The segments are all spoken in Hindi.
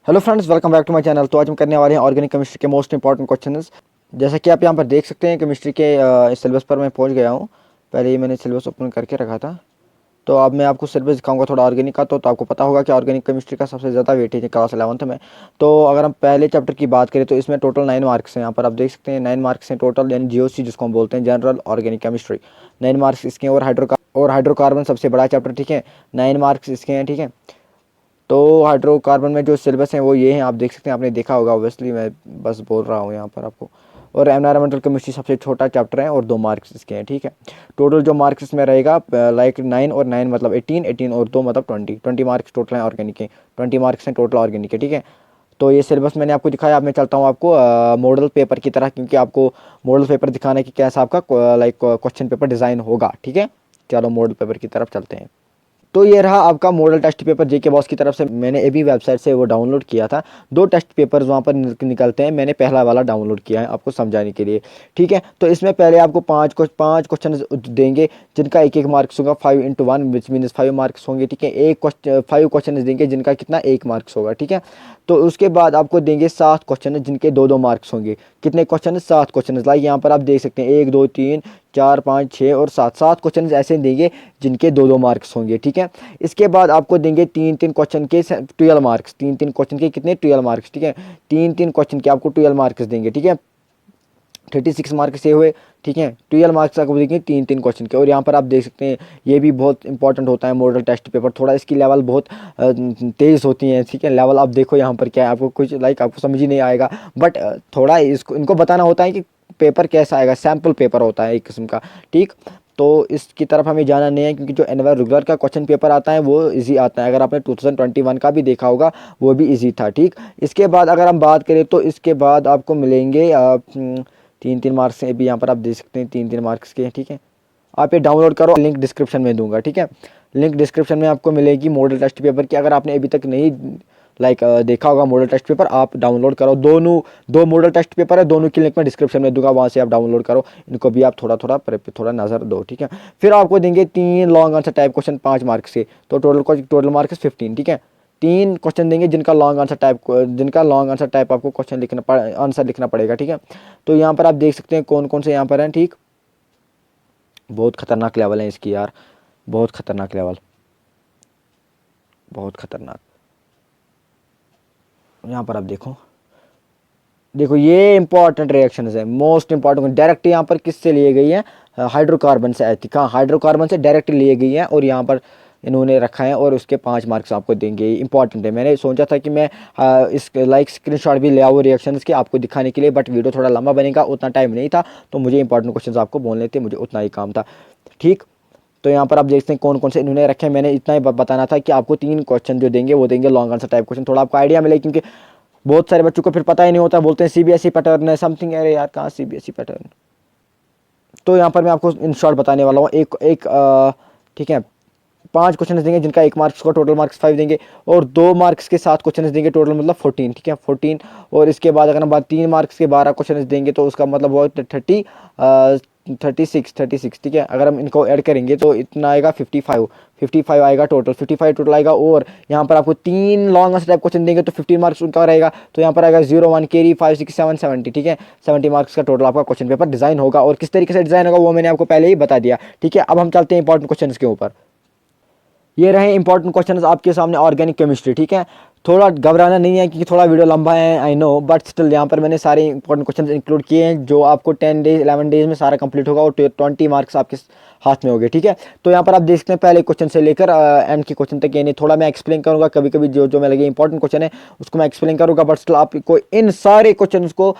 Hello friends, welcome back to my channel. तो आज हम करने वाले हैं ऑर्गेनिक केमिस्ट्री के मोस्ट इंपॉर्टेंट क्वेश्चंस। जैसा कि आप यहाँ पर देख सकते हैं, केमिस्ट्री के सिलेबस पर मैं पहुँच गया हूँ। पहले ही मैंने सिलेबस ओपन करके रखा था। तो अब मैं आपको सिलेबस दिखाऊंगा थोड़ा ऑर्गेनिक का। तो आपको पता होगा कि ऑर्गेनिक केमिस्ट्री का सबसे ज़्यादा वेटेज है क्लास 11th में। तो अगर हम पहले चैप्टर की बात करें तो इसमें टोटल 9 मार्क्स हैं। यहाँ पर आप देख सकते हैं 9 मार्क्स हैं टोटल, यानी GOC जिसको हम बोलते हैं, जनरल ऑर्गेनिक केमिस्ट्री। 9 मार्क्स इसके हैं। और हाइड्रोकार्बन सबसे बड़ा चैप्टर, ठीक है, 9 मार्क्स इसके हैं, ठीक है। तो हाइड्रोकार्बन में जो सिलेबस है वो ये हैं, आप देख सकते हैं, आपने देखा होगा, ऑब्वियसली मैं बस बोल रहा हूँ यहाँ पर आपको। और एनवायरमेंटल केमिस्ट्री सबसे छोटा चैप्टर है और 2 मार्क्स इसके हैं, ठीक है। टोटल जो मार्क्स इसमें रहेगा लाइक 9 और 9 मतलब 18, 18 और 2 मतलब 20 मार्क्स टोटल हैं ऑर्गेनिक के। 20 मार्क्स हैं टोटल ऑर्गेनिक के, ठीक है। तो ये सिलेबस मैंने आपको दिखाया। अब मैं चलता हूँ आपको मॉडल पेपर की तरह, क्योंकि आपको मॉडल पेपर दिखाने की कैसा आपका लाइक क्वेश्चन पेपर डिज़ाइन होगा, ठीक है। चलो मॉडल पेपर की तरफ चलते हैं। तो ये रहा आपका मॉडल टेस्ट पेपर जेके बॉस की तरफ से। मैंने अभी वेबसाइट से वो डाउनलोड किया था। 2 टेस्ट पेपर्स वहाँ पर निकलते हैं। मैंने पहला वाला डाउनलोड किया है आपको समझाने के लिए, ठीक है। तो इसमें पहले आपको 5 क्वेश्चन देंगे जिनका 1 मार्क्स होगा, 5 into 1 विच मीन्स 5 मार्क्स होंगे, ठीक है। 5 क्वेश्चन देंगे जिनका कितना 1 मार्क्स होगा, ठीक है। तो उसके बाद आपको देंगे 7 क्वेश्चन जिनके 2-2 मार्क्स होंगे। कितने क्वेश्चन? 7 क्वेश्चन। लाइक यहाँ पर आप देख सकते हैं 1 2 3 4 5 6 और 7 क्वेश्चन ऐसे देंगे जिनके 2-2 मार्क्स होंगे, ठीक है। इसके बाद आपको देंगे 3-3 क्वेश्चन के 12 मार्क्स। 3-3 क्वेश्चन के कितने? 12 मार्क्स, ठीक है। 3-3 क्वेश्चन के आपको 12 मार्क्स देंगे, ठीक है। 36 मार्क्स से हुए, ठीक है। 12 मार्क्स आपको देंगे 3-3 क्वेश्चन के। और यहाँ पर आप देख सकते हैं ये भी बहुत इंपॉर्टेंट होता है मॉडल टेस्ट पेपर। थोड़ा इसकी लेवल बहुत तेज़ होती है, ठीक है। लेवल आप देखो यहाँ पर क्या है, आपको कुछ लाइक आपको समझ ही नहीं आएगा, बट थोड़ा इसको इनको बताना होता है कि पेपर कैसा आएगा। सैम्पल पेपर होता है एक किस्म का, ठीक। तो इसकी तरफ हमें जाना नहीं है, क्योंकि जो एनुअल रेगुलर का क्वेश्चन पेपर आता है वो इजी आता है। अगर आपने 2021 का भी देखा होगा वो भी इजी था, ठीक। इसके बाद अगर हम बात करें तो इसके बाद आपको मिलेंगे 3-3 मार्क्स हैं। अभी यहाँ पर आप देख सकते हैं 3-3 मार्क्स के, ठीक है। आप ये डाउनलोड करो, लिंक डिस्क्रिप्शन में दूंगा, ठीक है। लिंक डिस्क्रिप्शन में आपको मिलेगी मॉडल टेस्ट पेपर की। अगर आपने अभी तक नहीं देखा होगा मॉडल टेस्ट पेपर, आप डाउनलोड करो। 2 मॉडल टेस्ट पेपर है, दोनों की लिंक मैं डिस्क्रिप्शन में दूंगा, वहाँ से आप डाउनलोड करो। इनको भी आप थोड़ा नज़र दो, ठीक है। फिर आपको देंगे 3 long answer type question 5 marks के। तो टोटल मार्क्स 15, ठीक है। 3 क्वेश्चन देंगे जिनका लॉन्ग आंसर टाइप आपको क्वेश्चन आंसर लिखना पड़ेगा, ठीक है। तो यहाँ पर आप देख सकते हैं कौन कौन से यहाँ पर हैं, ठीक। बहुत खतरनाक लेवल है इसकी यार, बहुत खतरनाक लेवल, बहुत खतरनाक। यहाँ पर आप देखो ये इंपॉर्टेंट रिएक्शंस है, मोस्ट इंपॉर्टेंट। डायरेक्ट यहाँ पर किससे लिए गई है? हाइड्रोकार्बन से। हाँ, हाइड्रोकार्बन से डायरेक्ट लिए गई है और यहाँ पर इन्होंने रखा है और उसके 5 मार्क्स आपको देंगे। इंपॉर्टेंट है। मैंने सोचा था कि मैं इस लाइक स्क्रीनशॉट भी ले आओ रिएक्शंस के आपको दिखाने के लिए, बट वीडियो थोड़ा लंबा बनेगा, उतना टाइम नहीं था। तो मुझे इंपॉर्टेंट क्वेश्चन आपको बोलने थे, मुझे उतना ही काम था, ठीक। तो यहाँ पर आप देखते हैं कौन कौन से इन्होंने रखे हैं। मैंने इतना ही बताना था कि आपको 3 क्वेश्चन जो देंगे वो देंगे लॉन्ग आंसर टाइप क्वेश्चन, थोड़ा आपको आइडिया मिले, क्योंकि बहुत सारे बच्चों को फिर पता ही नहीं होता, बोलते हैं CBSE पैटर्न है समथिंग। अरे यार, कहाँ CBSE पैटर्न। तो यहाँ पर मैं आपको इन शॉर्ट बताने वाला हूँ। ठीक है, 5 क्वेश्चन देंगे जिनका 1 मार्क्स को टोटल मार्क्स 5 देंगे, और 2 मार्क्स के 7 क्वेश्चन देंगे, टोटल मतलब 14, ठीक है, 14। और इसके बाद अगर हम बात 3 मार्क्स के 12 क्वेश्चन देंगे तो उसका मतलब वो 36, ठीक है। अगर हम इनको ऐड करेंगे तो इतना आएगा 55 आएगा टोटल, 55 टोटल आएगा। और यहाँ पर आपको 3 लॉन्ग आंसर टाइप क्वेश्चन देंगे तो 15 मार्क्स उनका रहेगा। तो यहाँ पर आएगा 0 1 कैरी 5 6 7 70, ठीक है। 70 मार्क्स का टोटल आपका क्वेश्चन पेपर डिजाइन होगा। और किस तरीके से डिजाइन होगा वो मैंने आपको पहले ही बता दिया, ठीक है। अब हम चलते हैं इंपॉर्टेंट क्वेश्चन के ऊपर। ये रहे इंपॉर्टेंट क्वेश्चन आपके सामने ऑर्गेनिक केमिस्ट्री, ठीक है। थोड़ा घबराना नहीं है, क्योंकि थोड़ा वीडियो लंबा है, आई नो, बट स्टिल यहाँ पर मैंने सारे इंपॉर्टेंट क्वेश्चन इंक्लूड किए हैं जो आपको 10 डेज 11 डेज में सारा कंप्लीट होगा और 20 मार्क्स आपके हाथ में होंगे, ठीक है। तो यहाँ पर आप देख सकते हैं पहले क्वेश्चन से लेकर एंड के क्वेश्चन तक, यानी थोड़ा मैं एक्सप्लेन करूँगा। कभी कभी जो मैं लगे इंपॉर्टेंट क्वेश्चन है उसको मैं एक्सप्लेन करूँगा, बट स्टिल आपको इन सारे क्वेश्चन को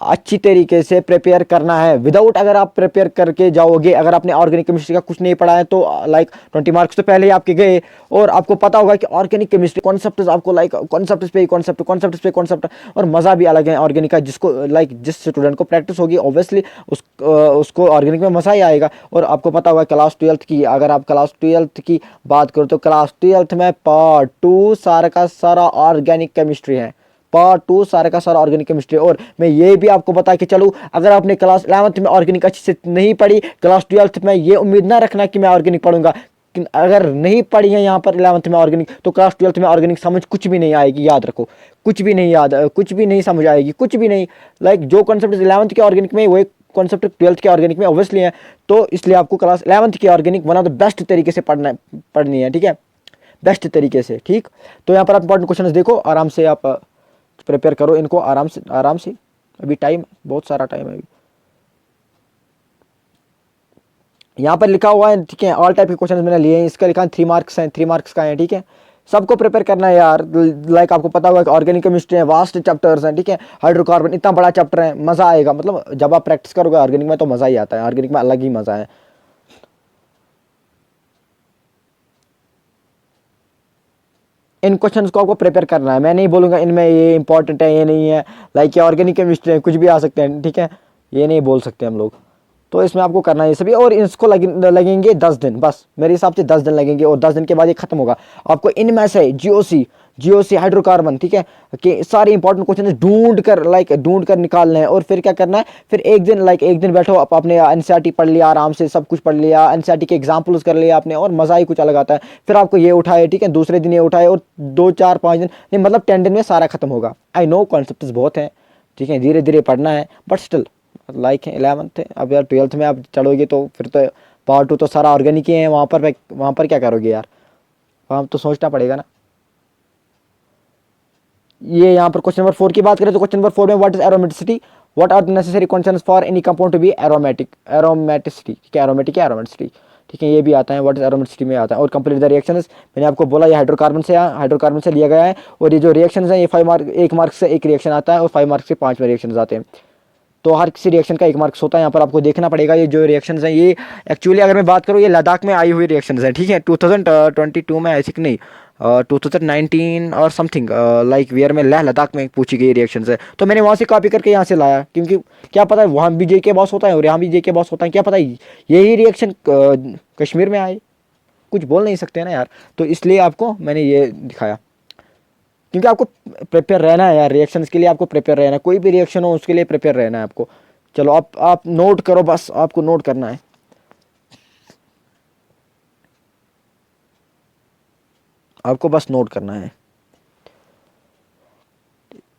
अच्छी तरीके से प्रिपेयर करना है। विदाउट अगर आप प्रिपेयर करके जाओगे, अगर आपने ऑर्गेनिक केमिस्ट्री का कुछ नहीं पढ़ा है तो लाइक 20 मार्क्स तो पहले ही आपके गए। और आपको पता होगा कि ऑर्गेनिक केमिस्ट्री कॉन्सेप्ट आपको लाइक कॉन्सेप्ट और मज़ा भी अलग है ऑर्गेनिक का। जिसको लाइक जिस स्टूडेंट को प्रैक्टिस होगी ऑब्वियसली उसको ऑर्गेनिक में मज़ा ही आएगा। और आपको पता होगा क्लास 12th की, अगर आप क्लास 12th की बात करो तो क्लास 12th में पार्ट 2 सारा का सारा ऑर्गेनिक केमिस्ट्री है। पार्ट 2 सारा का सारा ऑर्गेनिक केमिस्ट्री। और मैं ये भी आपको बता के चलूँ, अगर आपने क्लास 11th में ऑर्गेनिक अच्छे से नहीं पढ़ी, क्लास 12th में ये उम्मीद ना रखना कि मैं ऑर्गेनिक पढ़ूंगा। अगर नहीं पढ़ी है यहाँ पर 11th में ऑर्गेनिक, तो क्लास 12th में ऑर्गेनिक समझ कुछ भी नहीं आएगी, याद रखो। कुछ भी नहीं याद, कुछ भी नहीं समझ आएगी, कुछ भी नहीं। लाइक जो कॉन्सेप्ट 11th के ऑर्गेनिक में वही कॉन्सेप्ट 12th के ऑर्गेनिक में ऑब्वियसली है। तो इसलिए आपको क्लास 11th की organic one of the best तरीके से पढ़नी है, ठीक है, बेस्ट तरीके से, ठीक। तो यहाँ पर आप इंपॉर्टेंट क्वेश्चन देखो, आराम से आप प्रिपेयर करो इनको, आराम से। अभी टाइम, बहुत सारा टाइम है अभी। यहाँ पर लिखा हुआ है, ठीक है, ऑल टाइप के क्वेश्चन मैंने लिए हैं। इसका लिखा है 3 मार्क्स हैं, 3 मार्क्स का है, ठीक है। सबको प्रिपेयर करना है यार। लाइक आपको पता होगा कि ऑर्गेनिक केमिस्ट्री है, वास्ट चैप्टर्स हैं, ठीक है। हाइड्रोकार्बन इतना बड़ा चैप्टर है, मजा आएगा। मतलब जब आप प्रैक्टिस करोगे ऑर्गेनिक में तो मजा ही आता है, ऑर्गेनिक में अलग ही मजा है। इन क्वेश्चंस को आपको प्रिपेयर करना है। मैं नहीं बोलूंगा इनमें ये इंपॉर्टेंट है, ये नहीं है। लाइक ये ऑर्गेनिक केमिस्ट्री है, कुछ भी आ सकते हैं, ठीक है, ये नहीं बोल सकते हम लोग। तो इसमें आपको करना है ये सभी, और इसको लगेंगे 10 दिन, बस मेरे हिसाब से 10 दिन लगेंगे, और 10 दिन के बाद ये खत्म होगा। आपको इनमें से जीओसी हाइड्रोकार्बन, ठीक है, कि सारे इंपॉर्टेंट क्वेश्चन ढूंढ कर निकालने हैं। और फिर क्या करना है, फिर एक दिन बैठो, आप आपने एनसीईआरटी पढ़ लिया, आराम से सब कुछ पढ़ लिया, एनसीईआरटी के एग्जाम्पल्स कर लिया आपने, और मजा ही कुछ अलग आता है। फिर आपको ये उठाए, ठीक है, दूसरे दिन ये उठाए, और 2 4 5 दिन नहीं, मतलब 10 दिन में सारा खत्म होगा। आई नो कॉन्सेप्ट बहुत हैं, ठीक है, धीरे धीरे पढ़ना है, बट स्टिल लाइक 11th है। अब यार 12th में आप चढ़ोगे तो फिर तो पार्ट 2 तो सारा ऑर्गेनिक ही है। वहाँ पर क्या करोगे यार, वहाँ तो सोचना पड़ेगा ना। ये यहाँ पर क्वेश्चन नंबर 4 की बात करें तो क्वेश्चन नंबर 4 में what is aromaticity, what are the necessary conditions for any compound to be aromaticity, ठीक है, एरोमेटिक है, एरोमेटिसिटी, ठीक है, ये भी आता है, व्हाट इज एरोमेटिसिटी में आता है। और कंप्लीट द रिएक्शंस, मैंने आपको बोला ये हाइड्रोकार्बन से लिया गया है। और ये जो रिएक्शंस हैं ये 5 मार्क, 1 मार्क से एक रिएक्शन आता है, और 5 मार्क से 5 में रिएक्शन आते हैं। तो हर किसी रिएक्शन का 1 मार्क्स होता है। यहाँ पर आपको देखना पड़ेगा ये जो रिएक्शंस हैं, ये एक्चुअली अगर मैं बात करूँ ये लद्दाख में आई हुई रिएक्शंस हैं, ठीक है। 2022 में ऐसी नहीं, 2019 और समथिंग, लाइक वियर में लद्दाख में पूछी गई रिएक्शंस है। तो मैंने वहाँ से कॉपी करके यहाँ से लाया, क्योंकि क्या पता है वहाँ भी जे के बॉस होता है और यहाँ भी जे के बॉस होता है, क्या पता यही रिएक्शन कश्मीर में आए, कुछ बोल नहीं सकते ना यार। तो इसलिए आपको मैंने ये दिखाया, क्योंकि आपको प्रिपेयर रहना है यार, रिएक्शंस के लिए आपको प्रिपेयर रहना है। कोई भी रिएक्शन हो उसके लिए प्रिपेयर रहना है आपको। चलो आप नोट करो, बस आपको नोट करना है। आपको बस नोट करना है।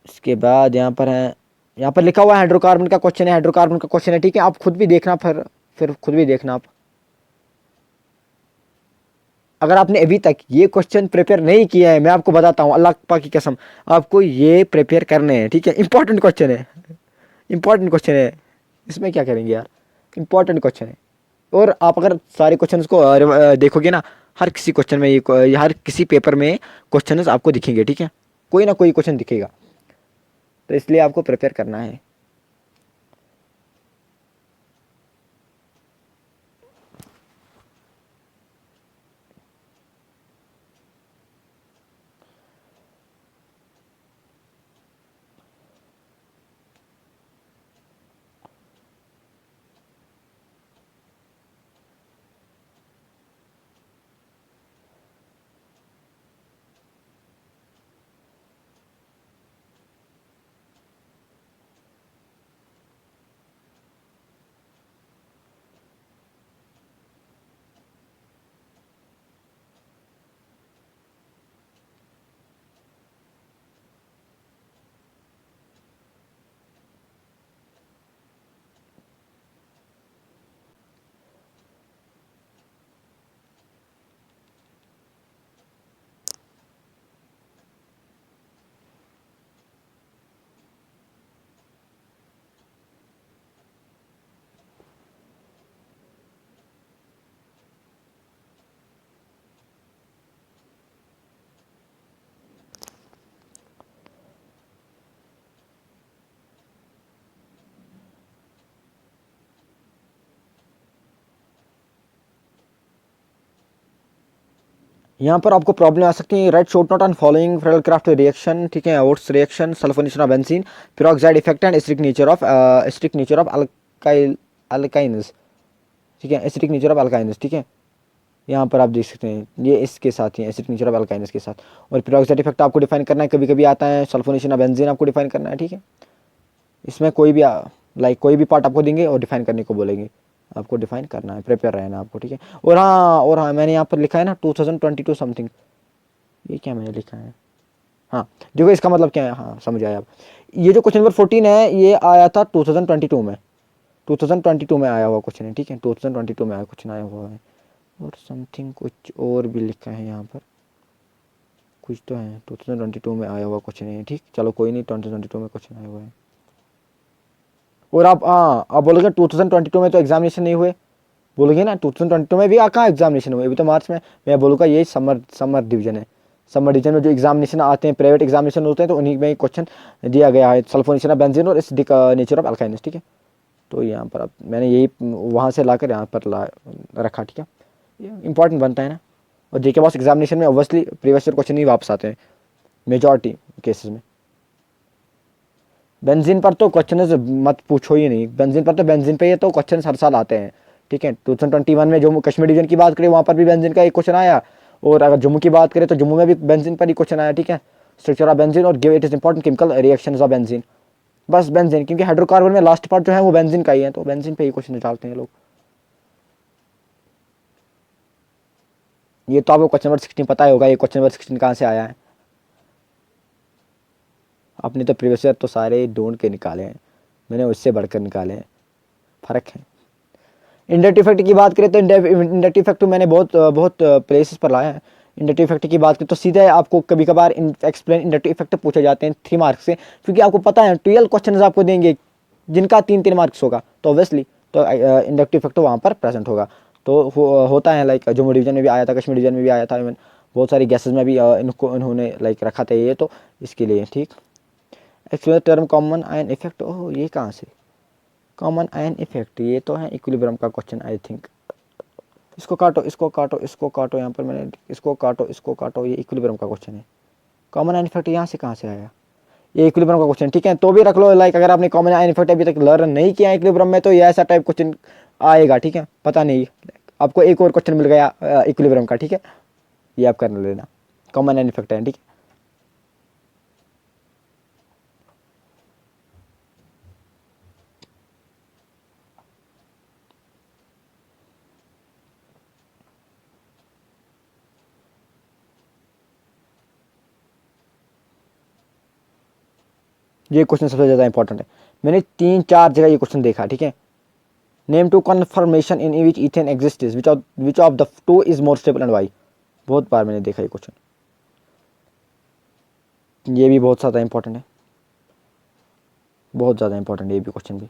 इसके बाद यहाँ पर है, यहाँ पर लिखा हुआ है हाइड्रोकार्बन का क्वेश्चन है, हाइड्रोकार्बन का क्वेश्चन है, ठीक है। आप खुद भी देखना, फिर खुद भी देखना आप। अगर आपने अभी तक ये क्वेश्चन प्रिपेयर नहीं किया है, मैं आपको बताता हूँ अल्लाह पाक की कसम, आपको ये प्रिपेयर करने हैं, ठीक है। इंपॉर्टेंट क्वेश्चन है, इंपॉर्टेंट क्वेश्चन है, इसमें क्या करेंगे यार, इंपॉर्टेंट क्वेश्चन है। और आप अगर सारे क्वेश्चंस को देखोगे ना, हर किसी क्वेश्चन में हर किसी पेपर में क्वेश्चंस आपको दिखेंगे, ठीक है, कोई ना कोई क्वेश्चन दिखेगा। तो इसलिए आपको प्रिपेयर करना है। यहाँ पर आपको प्रॉब्लम आ सकती है, right short note on following craft reaction, ठीक है, oats reaction, sulphonation of benzene, peroxide effect and acidic nature of alkynes, ठीक है, एसिडिक नेचर ऑफ अल्काइन्स, ठीक है। यहाँ पर आप देख सकते हैं ये इसके साथ ही एसिडिक नेचर ऑफ अल्काइन्स के साथ। और पेरोक्साइड इफेक्ट आपको डिफाइन करना है, कभी कभी आता है सल्फोनेशन ऑफ बेंजीन आपको डिफाइन करना है, ठीक है। इसमें कोई भी कोई भी पार्ट आपको देंगे और डिफाइन करने को बोलेंगे, आपको डिफाइन करना है, प्रिपेयर रहना आपको, ठीक है। और हाँ मैंने यहाँ पर लिखा है ना 2022 समथिंग, ये क्या मैंने लिखा है, हाँ देखो इसका मतलब क्या है, हाँ समझ आया अब। ये जो क्वेश्चन नंबर 14 है ये आया था 2022 में, 2022 में आया हुआ क्वेश्चन है, ठीक है, 2022 में आया क्वेश्चन आया हुआ है। और समथिंग कुछ और भी लिखा है यहाँ पर, कुछ तो है 2022 में आया हुआ क्वेश्चन है, ठीक, चलो कोई नहीं, 2022 में क्वेश्चन आया हुआ है। और आप बोलोगे 2022 में तो एग्जामिनेशन नहीं हुए, बोलोगे ना 2022 में भी कहाँ एग्जामिनेशन हुए, अभी तो मार्च में। मैं बोलूँगा यही समर डिवीजन है, समर डिवीजन में जो एग्जामिनेशन आते हैं, प्राइवेट एग्जामिनेशन होते हैं, तो उन्हीं में क्वेश्चन दिया गया है, सल्फोनेशन ऑफ बेंजीन और एसिडिक नेचर ऑफ अल्काइन्स, ठीक है। तो यहाँ पर अब मैंने यही वहाँ से लाकर यहाँ पर रखा, ठीक है, इंपॉर्टेंट बनता है ना। और जेके बॉस एग्जामिनेशन में ऑब्वियसली प्रीवियस ईयर क्वेश्चन ही वापस आते हैं मेजॉरिटी केसेस में। बेंजीन पर तो क्वेश्चन मत पूछो ही नहीं, बेंजीन पर तो बेंजीन पे ये तो क्वेश्चन हर साल आते हैं, ठीक है। 2021 में जम्मू कश्मीर डिवीजन की बात करें वहाँ पर भी बेंजीन का एक क्वेश्चन आया, और अगर जम्मू की बात करें तो जम्मू में भी बेंजीन पर ही क्वेश्चन आया, ठीक है। स्ट्रक्चर ऑफ बेंजीन और give it is important chemical reactions of benzene, बस बेंजीन, क्योंकि हाइड्रोकार्बन में लास्ट पार्ट जो है वो बेंजीन का ही है, तो बेंजीन पे ही क्वेश्चन निकालते हैं लोग। ये तो आपको क्वेश्चन नंबर 16 पता ही होगा, ये क्वेश्चन नंबर 16 कहाँ से आया है। आपने तो प्रीवियस ईयर तो सारे ढूंढ के निकाले हैं, मैंने उससे बढ़कर निकाले हैं, फ़र्क है। इंडक्टिव इफेक्ट की बात करें तो इंडक्टिव इफेक्ट मैंने बहुत प्लेसेस पर लाया है। इंडक्टिव इफेक्ट की बात करें तो सीधे आपको कभी कभार एक्सप्लेन इंडक्टिव इफेक्ट पूछे जाते हैं 3 मार्क्स से, क्योंकि आपको पता है 12 क्वेश्चन आपको देंगे जिनका 3-3 मार्क्स होगा, तो ऑब्वियसली तो इंडक्टिव इफेक्ट वहाँ पर प्रेजेंट होगा। तो होता है, लाइक जम्मू डिवीजन में भी आया था, कश्मीर डिवीजन में भी आया था, इवन बहुत सारी गैसेज में भी इन्होंने लाइक रखा था ये, तो इसके लिए, ठीक। Explain term common ion effect, oh ये कहाँ से, कॉमन आयन इफेक्ट, ये तो है इक्विलिब्रियम का क्वेश्चन आई थिंक। इसको काटो, इसको काटो, इसको काटो, यहाँ पर मैंने इसको काटो, इसको काटो, ये इक्विलिब्रियम का क्वेश्चन है। कॉमन आयन इफेक्ट यहाँ से कहाँ से आया, ये इक्विलिब्रियम का क्वेश्चन, ठीक है। तो भी रख लो, लाइक अगर आपने कॉमन आयन इफेक्ट अभी तक लर्न नहीं किया है इक्विलिब्रियम में, तो ये ऐसा टाइप क्वेश्चन आएगा, ठीक है। पता नहीं, आपको एक और क्वेश्चन मिल गया इक्विलिब्रियम का, ठीक है, ये आप कर लेना, कॉमन आयन इफेक्ट है, ठीक है। ये क्वेश्चन सबसे ज़्यादा इंपॉर्टेंट है, मैंने 3-4 जगह ये क्वेश्चन देखा, ठीक है। Name two conformation in which ethane exist, which of the two is more stable and why, बहुत बार मैंने देखा ये क्वेश्चन, ये भी बहुत ज़्यादा इंपॉर्टेंट है, बहुत ज़्यादा इंपॉर्टेंट है ये भी क्वेश्चन भी,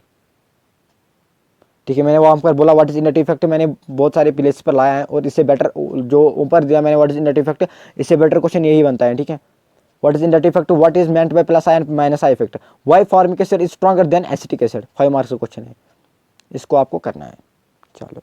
ठीक है। मैंने वहाँ पर बोला व्हाट इज इंडक्टिव इफेक्ट, मैंने बहुत सारे प्लेस पर लाया है, और इससे बेटर जो ऊपर दिया मैंने व्हाट इज इंडक्टिव इफेक्ट, इससे बेटर क्वेश्चन यही बनता है, ठीक है। What is inductive effect, what is meant by plus I and minus I effect, why formic acid is stronger than acetic acid, 5 marks का क्वेश्चन है, इसको आपको करना है। चलो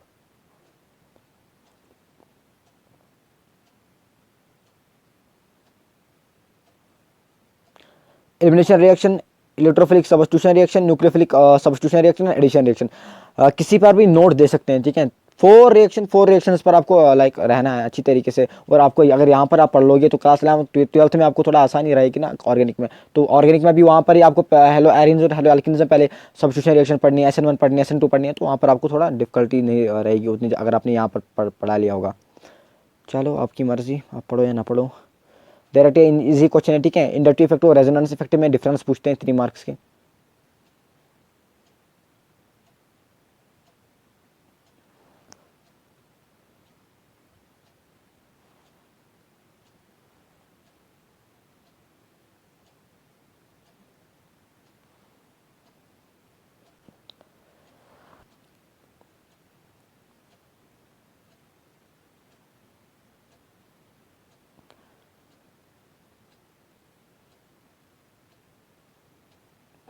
elimination reaction, electrophilic substitution reaction, nucleophilic substitution reaction, addition reaction, किसी पर भी नोट दे सकते हैं, ठीक है। 4 रिएक्शंस पर आपको लाइक रहना है अच्छी तरीके से, और आपको अगर यहाँ पर आप पढ़ लोगे तो क्लास 12th में आपको थोड़ा आसानी रहेगी ना ऑर्गेनिक में, तो ऑर्गेनिक में भी वहाँ पर ही आपको हेलो एरिन्स और हेलो एल्किन्स में पहले सब्स्टिट्यूशन रिएक्शन पढ़नी है, SN1 पढ़नी है, SN2 पढ़नी है, तो वहाँ पर आपको थोड़ा डिफिकल्टी नहीं रहेगी उतनी, अगर आपने यहाँ पर पढ़ा लिया होगा। चलो आपकी मर्जी, आप पढ़ो या ना पढ़ो। डायरेक्ट इजी क्वेश्चन है, ठीक है। इंडक्टिव इफेक्ट और रेजोनेंस इफेक्ट में डिफरेंस पूछते हैं 3 मार्क्स के।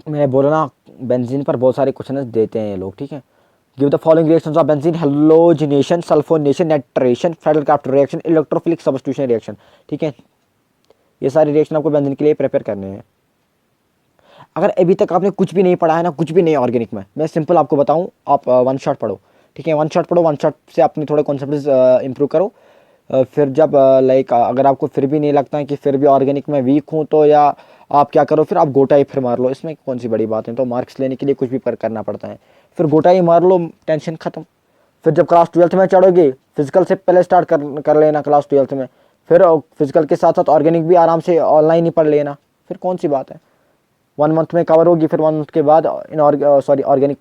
मैंने बोला ना बेंजीन पर बहुत सारे क्वेश्चन देते हैं ये लोग, ठीक है। Give the following reactions of benzene, halogenation, sulphonation, nitration, federal reaction, electrophilic substitution reaction, ठीक है। ये सारे रिएक्शन आपको बेंजीन के लिए प्रिपेयर करने हैं। अगर अभी तक आपने कुछ भी नहीं पढ़ा है ना, कुछ भी नहीं ऑर्गेनिक में, मैं सिंपल आपको बताऊं, आप 1 शॉट पढ़ो, ठीक है। 1 शॉट पढ़ो, 1 शॉट से अपने थोड़े कॉन्सेप्ट इंप्रूव करो। फिर जब लाइक अगर आपको फिर भी नहीं लगता है कि फिर भी ऑर्गेनिक में वीक हूँ, तो या आप क्या करो, फिर आप गोटा ही फिर मार लो, इसमें कौन सी बड़ी बात है। तो मार्क्स लेने के लिए कुछ भी करना पड़ता है, फिर गोटा ही मार लो, टेंशन ख़त्म। फिर जब क्लास 12th में चढ़ोगे फिजिकल से पहले स्टार्ट कर लेना क्लास 12th में, फिर फिजिकल के साथ साथ ऑर्गेनिक भी आराम से ऑनलाइन ही पढ़ लेना, फिर कौन सी बात है। 1 मंथ में कवर होगी, फिर 1 मंथ के बाद ऑर्गेनिक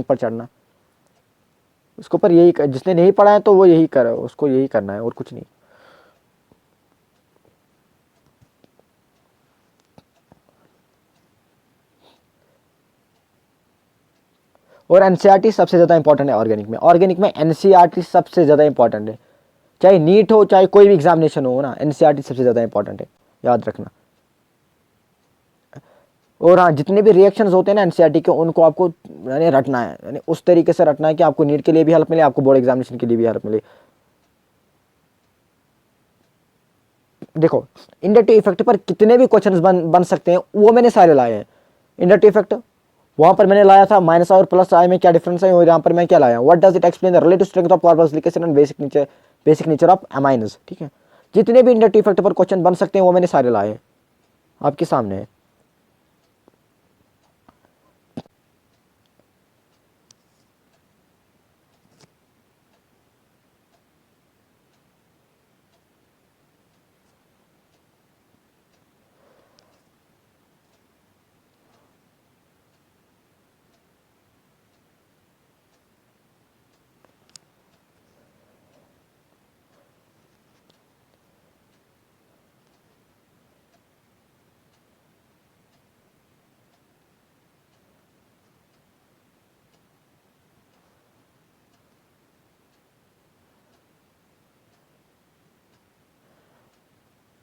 पर चढ़ना। उसके ऊपर यही जिसने नहीं पढ़ा है तो वो यही करे, उसको यही करना है और कुछ नहीं। और एनसीईआरटी सबसे ज़्यादा इंपॉर्टेंट है ऑर्गेनिक में एनसीईआरटी सबसे ज़्यादा इंपॉर्टेंट है, चाहे नीट हो चाहे कोई भी एग्जामिनेशन हो ना, एनसीईआरटी सबसे ज़्यादा इंपॉर्टेंट है, याद रखना। और हाँ, जितने भी रिएक्शंस होते हैं ना एनसीईआरटी के, उनको आपको यानी रटना है, यानी उस तरीके से रटना है कि आपको नीट के लिए भी हेल्प मिले, आपको बोर्ड एग्जामिनेशन के लिए भी हेल्प मिले। देखो इंडक्टिव इफेक्ट पर कितने भी क्वेश्चंस बन सकते हैं, वो मैंने सारे लाए हैं। इंडक्टिव इफेक्ट वहां पर मैंने लाया था माइनस और प्लस आई में क्या डिफरेंस है, और यहाँ पर मैं क्या लाया, what does it explain the relative strength of carboxylic and basic nature of amines. ठीक है, जितने भी इंडक्टिव इफेक्ट पर क्वेश्चन बन सकते हैं वो मैंने सारे लाए हैं, आपके सामने है।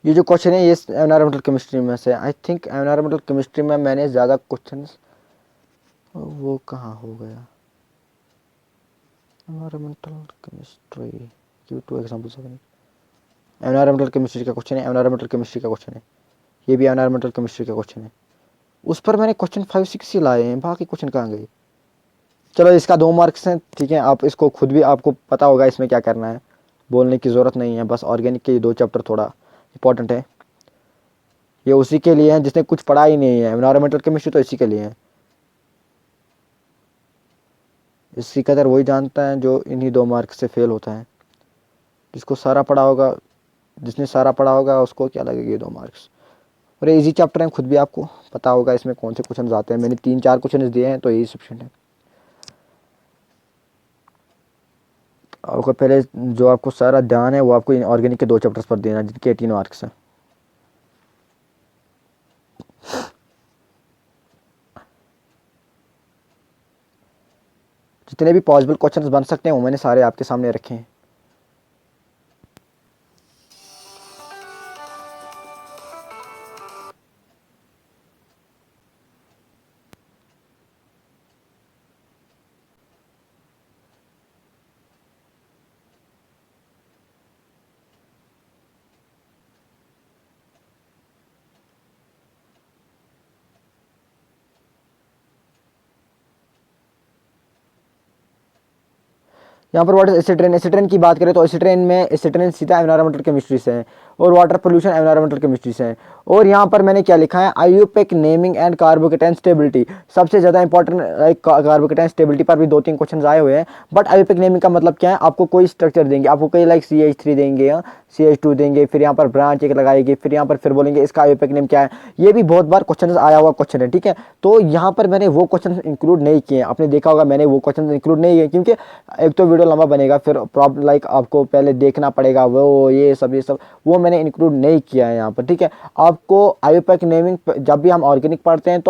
ये जो क्वेश्चन है ये एनवायरमेंटल केमिस्ट्री में से, आई थिंक एनवायरमेंटल केमिस्ट्री में मैंने ज़्यादा क्वेश्चंस, वो कहाँ हो गया, environmental chemistry Q2 example 7, environmental chemistry का क्वेश्चन है, एनवायरमेंटल केमिस्ट्री का क्वेश्चन है, ये भी एनवायरमेंटल केमिस्ट्री का क्वेश्चन है। उस पर मैंने क्वेश्चन 5 6 ही लाए हैं, बाकी क्वेश्चन कहाँ गए। चलो इसका 2 मार्क्स हैं, ठीक है, आप इसको खुद भी आपको पता होगा इसमें क्या करना है, बोलने की ज़रूरत नहीं है, बस ऑर्गेनिक के 2 चैप्टर थोड़ा इंपॉर्टेंट है, ये उसी के लिए है जिसने कुछ पढ़ा ही नहीं है, एनवायरमेंटल केमिस्ट्री तो इसी के लिए है, इसकी कदर वही जानता है जो इन्हीं 2 मार्क्स से फेल होता है। जिसको सारा पढ़ा होगा, जिसने सारा पढ़ा होगा उसको क्या लगेगा ये 2 मार्क्स। और इजी चैप्टर है, खुद भी आपको पता होगा इसमें कौन से क्वेश्चन आते हैं, मैंने 3 4 क्वेश्चन दिए हैं तो यही सफिशिएंट है। आपको पहले जो आपको सारा ध्यान है वो आपको ऑर्गेनिक के 2 चैप्टर्स पर देना जिनके 18 मार्क्स हैं। जितने भी पॉसिबल क्वेश्चंस बन सकते हैं वो मैंने सारे आपके सामने रखे हैं। यहाँ पर वाटर एसिड की बात करें तो एसिड सीधा एनवायरमेंटल केमिस्ट्री से है, और वाटर पोल्यूशन एनवायरमेंटल केमिस्ट्री से है। और यहाँ पर मैंने क्या लिखा है, IUPAC naming and carbocation stability सबसे ज़्यादा इंपॉर्टेंट, कार्बोकेटाइन स्टेबिलिटी पर भी 2 3 क्वेश्चन आए हुए हैं। बट आईयूपीएक नेमिंग का मतलब क्या है, आपको कोई स्ट्रक्चर देंगे, आपको कोई लाइक CH3 देंगे या CH2 देंगे, फिर यहाँ पर ब्रांच एक लगाएगी, फिर यहाँ पर फिर बोलेंगे इसका आईयूपीएक नेम क्या है। ये भी बहुत बार क्वेश्चन आया हुआ क्वेश्चन है, ठीक है। तो यहाँ पर मैंने वो क्वेश्चन इंक्लूड नहीं किए, आपने देखा होगा मैंने वो क्वेश्चन इंक्लूड नहीं किए, क्योंकि एक तो वीडियो लंबा बनेगा, फिर प्रॉब्लम लाइक आपको पहले देखना पड़ेगा वो ये सब वो मैंने इंक्लूड नहीं किया है यहाँ पर, ठीक है। आपको आईयूपीएक नेमिंग जब भी हम ऑर्गेनिक पढ़ते हैं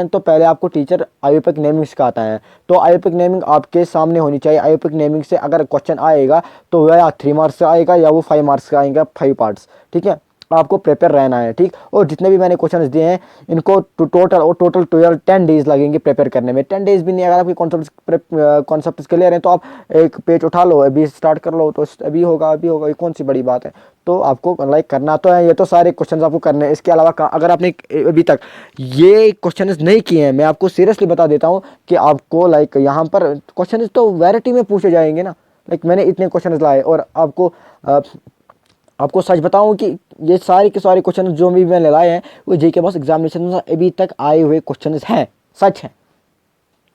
तो पहले आपको टीचर आईयूपीएक नेमिंग सिखाता है, तो आईयूपीएक नेमिंग आपके सामने होनी चाहिए। आईयूपीएक नेमिंग से अगर क्वेश्चन आएगा तो वह 3 मार्क्स का आएगा या वो 5 मार्क्स का आएगा, 5 पार्ट्स, ठीक है। आपको प्रिपेयर रहना है, ठीक। और जितने भी मैंने क्वेश्चंस दिए हैं इनको टोटल 10 डेज लगेंगे प्रिपेयर करने में, 10 डेज भी नहीं। अगर आपकी कॉन्सेप्ट क्लियर है तो आप एक पेज उठा लो, अभी स्टार्ट कर लो, तो अभी होगा, ये कौन सी बड़ी बात है। तो आपको लाइक करना तो है, ये तो सारे क्वेश्चंस आपको करने हैं। इसके अलावा अगर आपने अभी तक ये क्वेश्चंस नहीं किए हैं, मैं आपको सीरियसली बता देता हूँ कि आपको लाइक यहाँ पर क्वेश्चंस तो वैरायटी में पूछे जाएंगे ना। लाइक मैंने इतने क्वेश्चंस लाए और आपको सच बताऊं कि ये सारे के सारे क्वेश्चन जो भी मैंने लाए हैं वो जेके बॉस एग्जामिनेशन में अभी तक आए हुए क्वेश्चन हैं, सच है।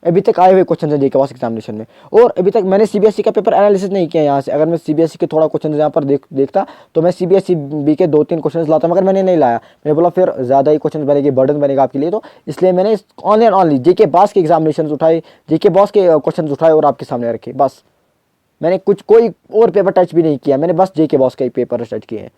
अभी तक आए हुए क्वेश्चन है जेके पास एग्जामिनेशन में। और अभी तक मैंने सीबीएसई का पेपर एनालिसिस नहीं किया यहाँ से। अगर मैं सीबीएसई के थोड़ा क्वेश्चन यहाँ पर देखता तो मैं सीबीएसई बी के 2-3 क्वेश्चन लाता, मगर मैंने नहीं लाया। मैंने बोला फिर ज़्यादा ही क्वेश्चन बनेगी, बर्डन बनेगा आपके लिए, तो इसलिए मैंने only and only JK boss के एग्जामिनेशन उठाए, जेके बॉस के क्वेश्चन उठाए और आपके सामने रखे। बस मैंने कुछ कोई और पेपर टच भी नहीं किया, मैंने बस जेके बॉस के पेपर टच किए हैं।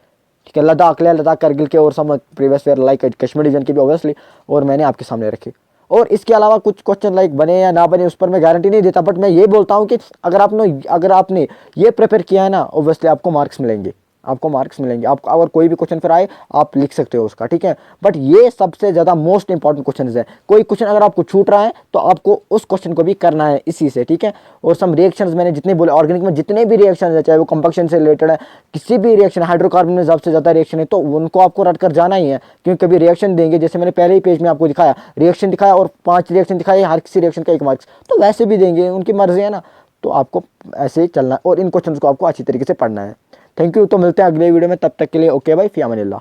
ठीक है, लद्दाख ले, लद्दाख करगिल के और some previous year like Kashmir division के भी ऑब्वियसली, और मैंने आपके सामने रखे। और इसके अलावा कुछ क्वेश्चन लाइक बने या ना बने उस पर मैं गारंटी नहीं देता, बट मैं ये बोलता हूँ कि अगर आपने ये प्रिपेयर किया है ना, ऑब्वियसली आपको मार्क्स मिलेंगे, आपको मार्क्स मिलेंगे। आप अगर कोई भी क्वेश्चन फिर आए आप लिख सकते हो उसका, ठीक है। बट ये सबसे ज़्यादा मोस्ट इंपॉर्टेंट क्वेश्चन है। कोई क्वेश्चन अगर आपको छूट रहा है तो आपको उस क्वेश्चन को भी करना है इसी से, ठीक है। और सम रिएक्शंस मैंने जितने बोले, ऑर्गेनिक में जितने भी रिएक्शन है, चाहे वो कंबक्शन से रिलेटेड है, किसी भी रिएक्शन, हाइड्रोकार्बन में सबसे ज़्यादा रिएक्शन है, तो उनको आपको रट कर जाना ही है। क्योंकि कभी रिएक्शन देंगे, जैसे मैंने पहले ही पेज में आपको दिखाया, रिएक्शन दिखाया और 5 रिएक्शन दिखाए, हर किसी रिएक्शन का 1 मार्क्स, तो वैसे भी देंगे, उनकी मर्जी है ना। तो आपको ऐसे ही चलना है और इन क्वेश्चन को आपको अच्छी तरीके से पढ़ना है। Thank you. तो मिलते हैं अगले वीडियो में, तब तक के लिए ओके भाई, फी अमानिल्लाह।